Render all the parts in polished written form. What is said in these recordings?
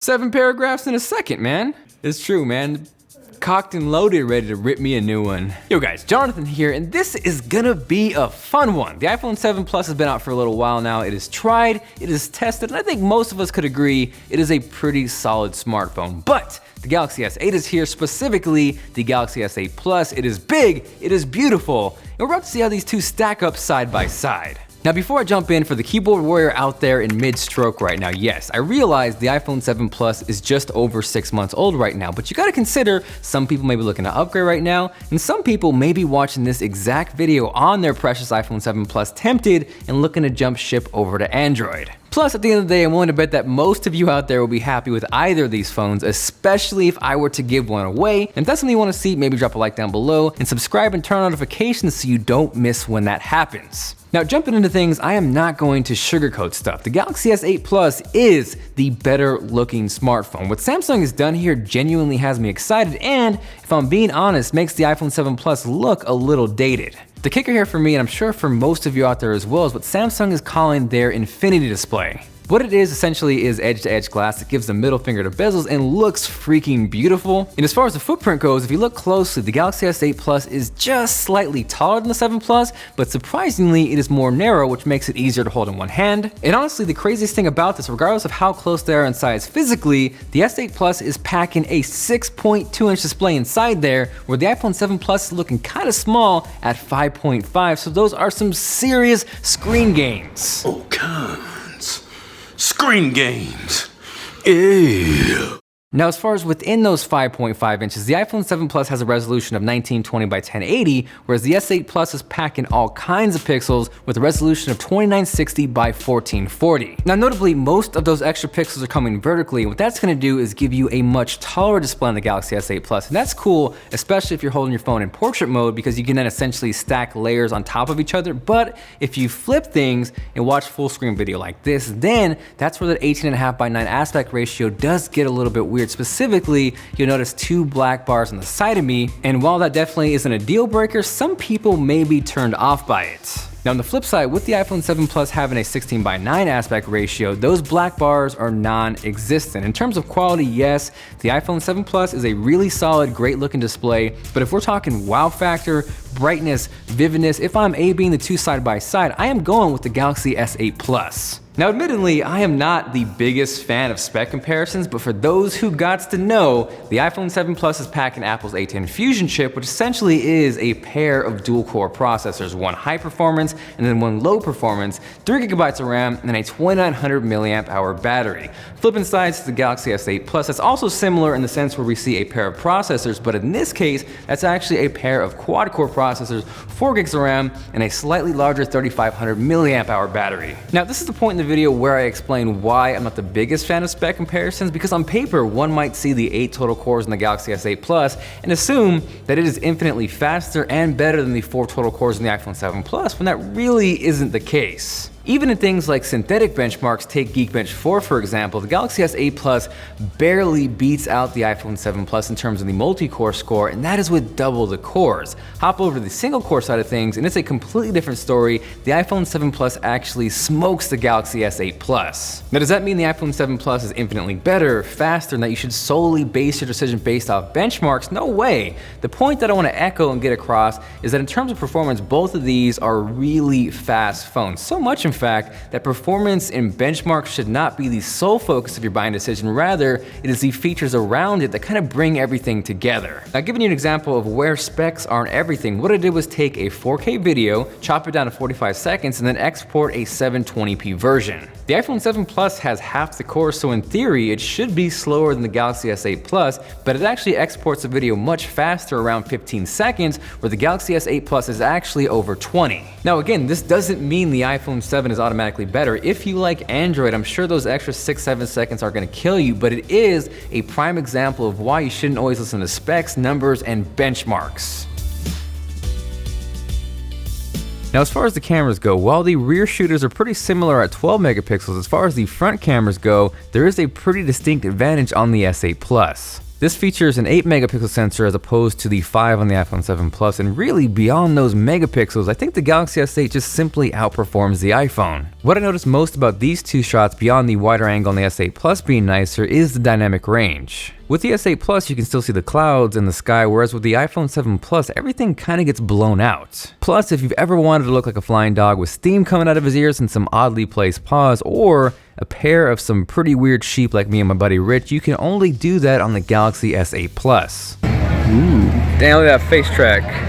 7 paragraphs in a second, man. It's true, man. Cocked and loaded, ready to rip me a new one. Yo guys, Jonathan here, and this is gonna be a fun one. The iPhone 7 Plus has been out for a little while now. It is tried, it is tested, and I think most of us could agree it is a pretty solid smartphone. But the Galaxy S8 is here, specifically the Galaxy S8 Plus. It is big, it is beautiful, and we're about to see how these two stack up side by side. Now before I jump in, for the keyboard warrior out there in mid-stroke right now, yes, I realize the iPhone 7 Plus is just over 6 months old right now, but you gotta consider some people may be looking to upgrade right now, and some people may be watching this exact video on their precious iPhone 7 Plus tempted and looking to jump ship over to Android. Plus, at the end of the day, I'm willing to bet that most of you out there will be happy with either of these phones, especially if I were to give one away. And if that's something you want to see, maybe drop a like down below and subscribe and turn on notifications so you don't miss when that happens. Now, jumping into things, I am not going to sugarcoat stuff. The Galaxy S8 Plus is the better looking smartphone. What Samsung has done here genuinely has me excited, and if I'm being honest, makes the iPhone 7 Plus look a little dated. The kicker here for me, and I'm sure for most of you out there as well, is what Samsung is calling their Infinity display. What it is essentially is edge-to-edge glass that gives the middle finger to bezels and looks freaking beautiful. And as far as the footprint goes, if you look closely, the Galaxy S8 Plus is just slightly taller than the 7 Plus, but surprisingly, it is more narrow, which makes it easier to hold in one hand. And honestly, the craziest thing about this, regardless of how close they are in size physically, the S8 Plus is packing a 6.2-inch display inside there, where the iPhone 7 Plus is looking kind of small at 5.5, so those are some serious screen gains. Oh, screen games. Ew. Now, as far as within those 5.5 inches, the iPhone 7 Plus has a resolution of 1920 by 1080, whereas the S8 Plus is packing all kinds of pixels with a resolution of 2960 by 1440. Now, notably, most of those extra pixels are coming vertically, and what that's gonna do is give you a much taller display on the Galaxy S8 Plus, and that's cool, especially if you're holding your phone in portrait mode, because you can then essentially stack layers on top of each other. But if you flip things and watch full screen video like this, then that's where that 18.5 by 9 aspect ratio does get a little bit weird. Specifically, you'll notice 2 black bars on the side of me, and while that definitely isn't a deal breaker, some people may be turned off by it. Now on the flip side, with the iPhone 7 Plus having a 16 by 9 aspect ratio, those black bars are non-existent. In terms of quality, yes, the iPhone 7 Plus is a really solid, great looking display, but if we're talking wow factor, brightness, vividness, if I'm A-Bing the two side by side, I am going with the Galaxy S8 Plus. Now admittedly, I am not the biggest fan of spec comparisons, but for those who gots to know, the iPhone 7 Plus is packing Apple's A10 Fusion chip, which essentially is a pair of dual-core processors, one high performance and then one low performance, 3 GB of RAM, and a 2900 milliamp hour battery. Flipping sides to the Galaxy S8 Plus, that's also similar in the sense where we see a pair of processors, but in this case, that's actually a pair of quad-core processors, 4 gigs of RAM, and a slightly larger 3500 milliamp hour battery. Now this is the point in the video where I explain why I'm not the biggest fan of spec comparisons, because on paper, one might see the 8 total cores in the Galaxy S8 Plus and assume that it is infinitely faster and better than the 4 total cores in the iPhone 7 Plus, when that really isn't the case. Even in things like synthetic benchmarks, take Geekbench 4 for example, the Galaxy S8 Plus barely beats out the iPhone 7 Plus in terms of the multi-core score, and that is with double the cores. Hop over to the single core side of things, and it's a completely different story. The iPhone 7 Plus actually smokes the Galaxy S8 Plus. Now, does that mean the iPhone 7 Plus is infinitely better, faster, and that you should solely base your decision based off benchmarks? No way. The point that I want to echo and get across is that in terms of performance, both of these are really fast phones. So much, in fact, that performance and benchmarks should not be the sole focus of your buying decision. Rather, it is the features around it that kind of bring everything together. Now, giving you an example of where specs aren't everything, what I did was take a 4K video, chop it down to 45 seconds, and then export a 720p version. The iPhone 7 Plus has half the cores, so in theory, it should be slower than the Galaxy S8 Plus, but it actually exports the video much faster, around 15 seconds, where the Galaxy S8 Plus is actually over 20. Now again, this doesn't mean the iPhone 7 is automatically better. If you like Android, I'm sure those extra 6-7 seconds are gonna kill you, but it is a prime example of why you shouldn't always listen to specs, numbers, and benchmarks. Now, as far as the cameras go, while the rear shooters are pretty similar at 12 megapixels, as far as the front cameras go, there is a pretty distinct advantage on the S8 Plus. This features an 8 megapixel sensor as opposed to the 5 on the iPhone 7 Plus, and really beyond those megapixels, I think the Galaxy S8 just simply outperforms the iPhone. What I noticed most about these two shots beyond the wider angle on the S8 Plus being nicer is the dynamic range. With the S8 Plus, you can still see the clouds and the sky, whereas with the iPhone 7 Plus, everything kind of gets blown out. Plus, if you've ever wanted to look like a flying dog with steam coming out of his ears and some oddly placed paws, or a pair of some pretty weird sheep like me and my buddy Rich, you can only do that on the Galaxy S8 Plus. Ooh. Damn, look at that face track.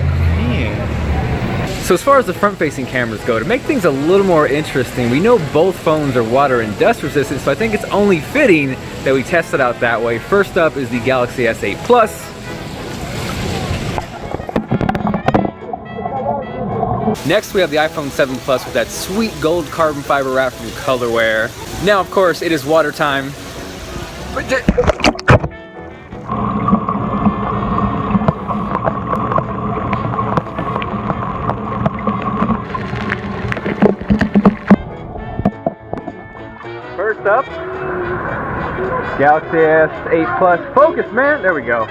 So as far as the front-facing cameras go, to make things a little more interesting, we know both phones are water and dust resistant, so I think it's only fitting that we test it out that way. First up is the Galaxy S8 Plus. Next, we have the iPhone 7 Plus with that sweet gold carbon fiber wrap from Colorware. Now, of course, it is water time. First up, Galaxy S8 Plus. Focus, man. There we go.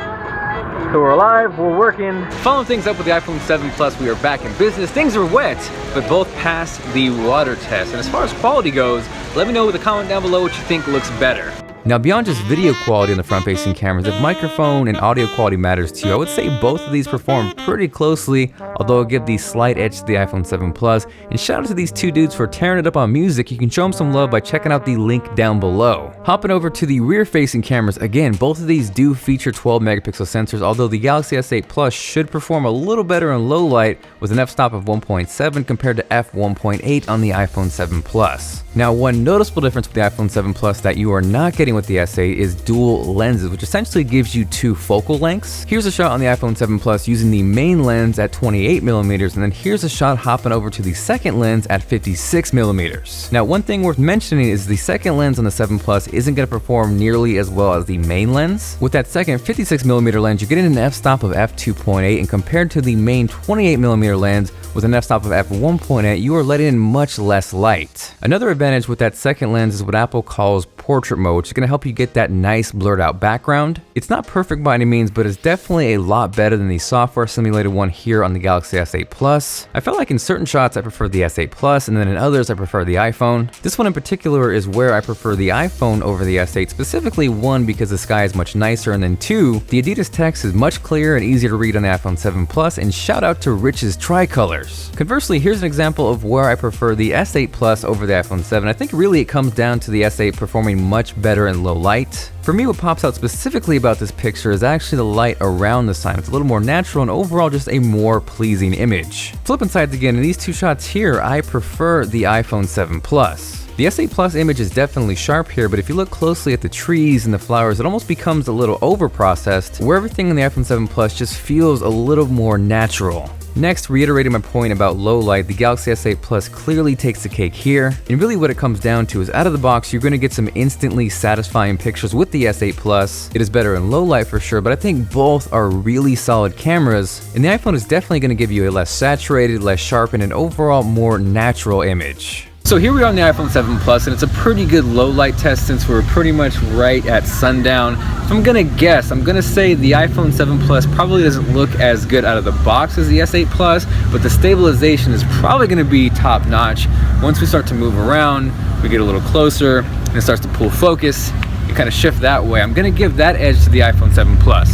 So we're alive, we're working. Following things up with the iPhone 7 Plus, we are back in business. Things are wet, but both passed the water test. And as far as quality goes, let me know with a comment down below what you think looks better. Now, beyond just video quality on the front-facing cameras, if microphone and audio quality matters to you, I would say both of these perform pretty closely, although I'll give the slight edge to the iPhone 7 Plus. And shout out to these two dudes for tearing it up on music. You can show them some love by checking out the link down below. Hopping over to the rear-facing cameras, again, both of these do feature 12 megapixel sensors, although the Galaxy S8 Plus should perform a little better in low light with an f-stop of 1.7 compared to f1.8 on the iPhone 7 Plus. Now, one noticeable difference with the iPhone 7 Plus that you are not getting with the S8 is dual lenses, which essentially gives you two focal lengths. Here's a shot on the iPhone 7 Plus using the main lens at 28mm, and then here's a shot hopping over to the second lens at 56mm. Now, one thing worth mentioning is the second lens on the 7 Plus isn't going to perform nearly as well as the main lens. With that second 56mm lens, you're getting an f-stop of f2.8, and compared to the main 28mm lens with an f-stop of f1.8, you are letting in much less light. Another advantage with that second lens is what Apple calls portrait mode, which is going to help you get that nice blurred out background. It's not perfect by any means, but it's definitely a lot better than the software simulated one here on the Galaxy S8 Plus. I felt like in certain shots I prefer the S8 Plus, and then in others I prefer the iPhone. This one in particular is where I prefer the iPhone over the S8, specifically one, because the sky is much nicer, and then two, the Adidas text is much clearer and easier to read on the iPhone 7 Plus, and shout out to Rich's tricolors. Conversely, here's an example of where I prefer the S8 Plus over the iPhone 7. I think really it comes down to the S8 performing much better in low light. For me, what pops out specifically about this picture is actually the light around the sign. It's a little more natural and overall just a more pleasing image. Flipping sides again, in these two shots here, I prefer the iPhone 7 Plus. The S8 Plus image is definitely sharp here, but if you look closely at the trees and the flowers, it almost becomes a little over-processed, where everything in the iPhone 7 Plus just feels a little more natural. Next, reiterating my point about low light, the Galaxy S8 Plus clearly takes the cake here, and really what it comes down to is out of the box, you're going to get some instantly satisfying pictures with the S8 Plus. It is better in low light for sure, but I think both are really solid cameras, and the iPhone is definitely going to give you a less saturated, less sharpened, and overall more natural image. So here we are on the iPhone 7 Plus, and it's a pretty good low light test since we're pretty much right at sundown. If I'm gonna guess, I'm gonna say the iPhone 7 Plus probably doesn't look as good out of the box as the S8 Plus, but the stabilization is probably gonna be top notch. Once we start to move around, we get a little closer, and it starts to pull focus, and kind of shift that way. I'm gonna give that edge to the iPhone 7 Plus.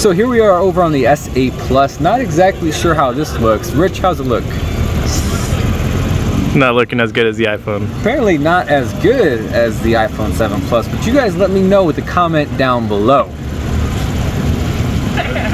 So here we are over on the S8 Plus. Not exactly sure how this looks. Rich, how's it look? Not looking as good as the iPhone. Apparently not as good as the iPhone 7 Plus, but you guys let me know with a comment down below.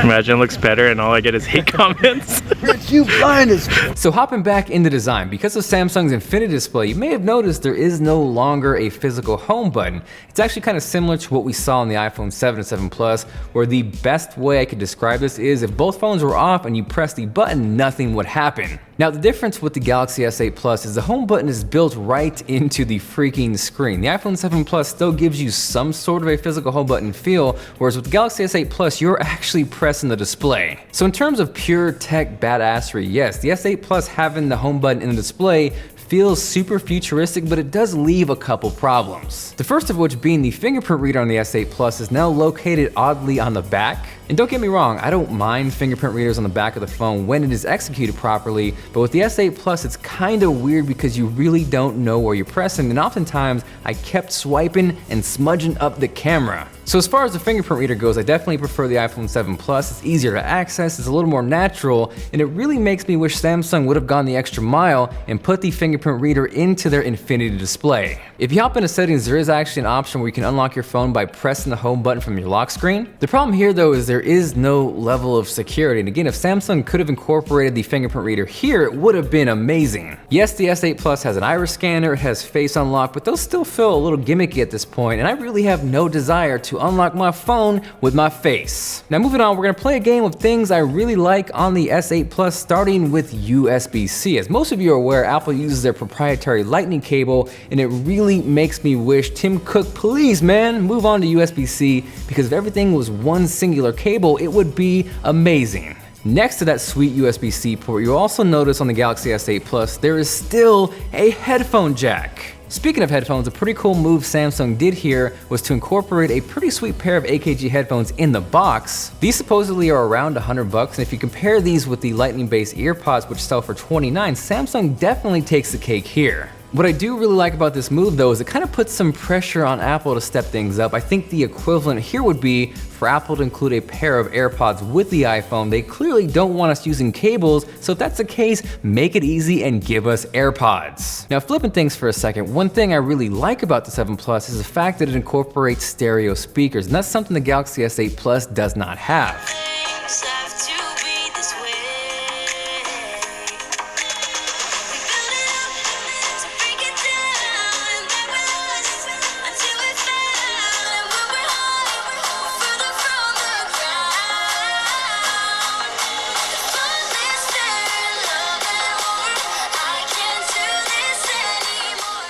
Imagine it looks better and all I get is hate comments. Rich, you blind as So hopping back into design, because of Samsung's Infinity Display, you may have noticed there is no longer a physical home button. It's actually kind of similar to what we saw on the iPhone 7 and 7 Plus, where the best way I could describe this is if both phones were off and you press the button, nothing would happen. Now the difference with the Galaxy S8 Plus is the home button is built right into the freaking screen. The iPhone 7 Plus still gives you some sort of a physical home button feel, whereas with the Galaxy S8 Plus, you're actually pressing the display. So in terms of pure tech badassery, yes, the S8 Plus having the home button in the display feels super futuristic, but it does leave a couple problems. The first of which being the fingerprint reader on the S8 Plus is now located oddly on the back. And don't get me wrong, I don't mind fingerprint readers on the back of the phone when it is executed properly, but with the S8 Plus it's kinda weird because you really don't know where you're pressing, and oftentimes I kept swiping and smudging up the camera. So as far as the fingerprint reader goes, I definitely prefer the iPhone 7 Plus. It's easier to access, it's a little more natural, and it really makes me wish Samsung would have gone the extra mile and put the fingerprint reader into their Infinity display. If you hop into settings, there is actually an option where you can unlock your phone by pressing the home button from your lock screen. The problem here though is there is no level of security, and again, if Samsung could have incorporated the fingerprint reader here, it would have been amazing. Yes, the S8 Plus has an iris scanner, it has face unlock, but those still feel a little gimmicky at this point, and I really have no desire to unlock my phone with my face. Now moving on, we're gonna play a game of things I really like on the S8 Plus, starting with USB-C. As most of you are aware, Apple uses their proprietary lightning cable, and it really makes me wish Tim Cook, please man, move on to USB-C, because if everything was one singular cable, it would be amazing. Next to that sweet USB-C port, you'll also notice on the Galaxy S8 Plus, there is still a headphone jack. Speaking of headphones, a pretty cool move Samsung did here was to incorporate a pretty sweet pair of AKG headphones in the box. These supposedly are around $100, and if you compare these with the lightning-based earpods which sell for $29, Samsung definitely takes the cake here. What I do really like about this move though is it kind of puts some pressure on Apple to step things up. I think the equivalent here would be for Apple to include a pair of AirPods with the iPhone. They clearly don't want us using cables, so if that's the case, make it easy and give us AirPods. Now flipping things for a second, one thing I really like about the 7 Plus is the fact that it incorporates stereo speakers, and that's something the Galaxy S8 Plus does not have.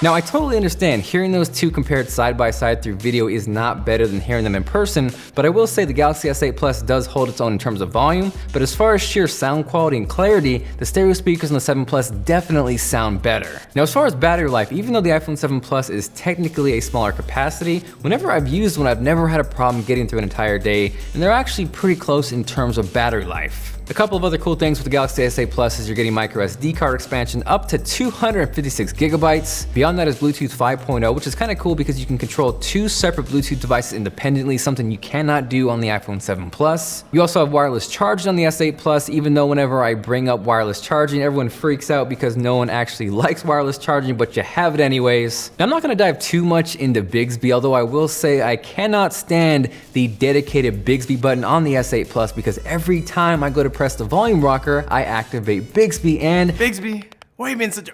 Now I totally understand hearing those two compared side by side through video is not better than hearing them in person, but I will say the Galaxy S8 Plus does hold its own in terms of volume, but as far as sheer sound quality and clarity, the stereo speakers on the 7 Plus definitely sound better. Now as far as battery life, even though the iPhone 7 Plus is technically a smaller capacity, whenever I've used one I've never had a problem getting through an entire day, and they're actually pretty close in terms of battery life. A couple of other cool things with the Galaxy S8 Plus is you're getting micro SD card expansion up to 256 gigabytes. Beyond that is Bluetooth 5.0, which is kind of cool because you can control two separate Bluetooth devices independently, something you cannot do on the iPhone 7 Plus. You also have wireless charging on the S8 Plus, even though whenever I bring up wireless charging, everyone freaks out because no one actually likes wireless charging, but you have it anyways. Now, I'm not gonna dive too much into Bixby, although I will say I cannot stand the dedicated Bixby button on the S8 Plus because every time I go to press the volume rocker, I activate Bixby and Bixby, why you been such a...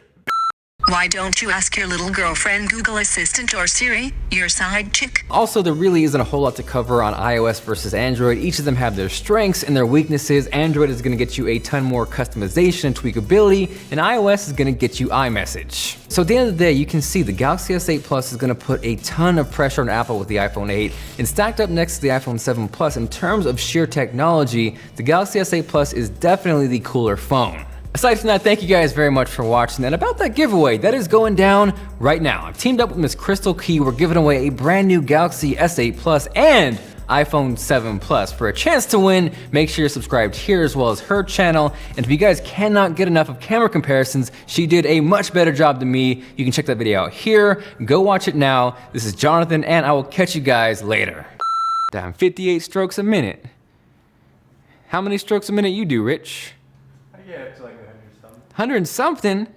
Why don't you ask your little girlfriend, Google Assistant, or Siri, your side chick? Also, there really isn't a whole lot to cover on iOS versus Android. Each of them have their strengths and their weaknesses. Android is gonna get you a ton more customization and tweakability, and iOS is gonna get you iMessage. So at the end of the day, you can see the Galaxy S8 Plus is gonna put a ton of pressure on Apple with the iPhone 8, and stacked up next to the iPhone 7 Plus, in terms of sheer technology, the Galaxy S8 Plus is definitely the cooler phone. Aside from that, thank you guys very much for watching, and about that giveaway, that is going down right now. I've teamed up with Miss Crystal Key. We're giving away a brand new Galaxy S8 Plus and iPhone 7 Plus. For a chance to win, make sure you're subscribed here as well as her channel, and if you guys cannot get enough of camera comparisons, she did a much better job than me. You can check that video out here. Go watch it now. This is Jonathan, and I will catch you guys later. Damn, 58 strokes a minute. How many strokes a minute you do, Rich? Yeah, it's like 100 something. 100 something?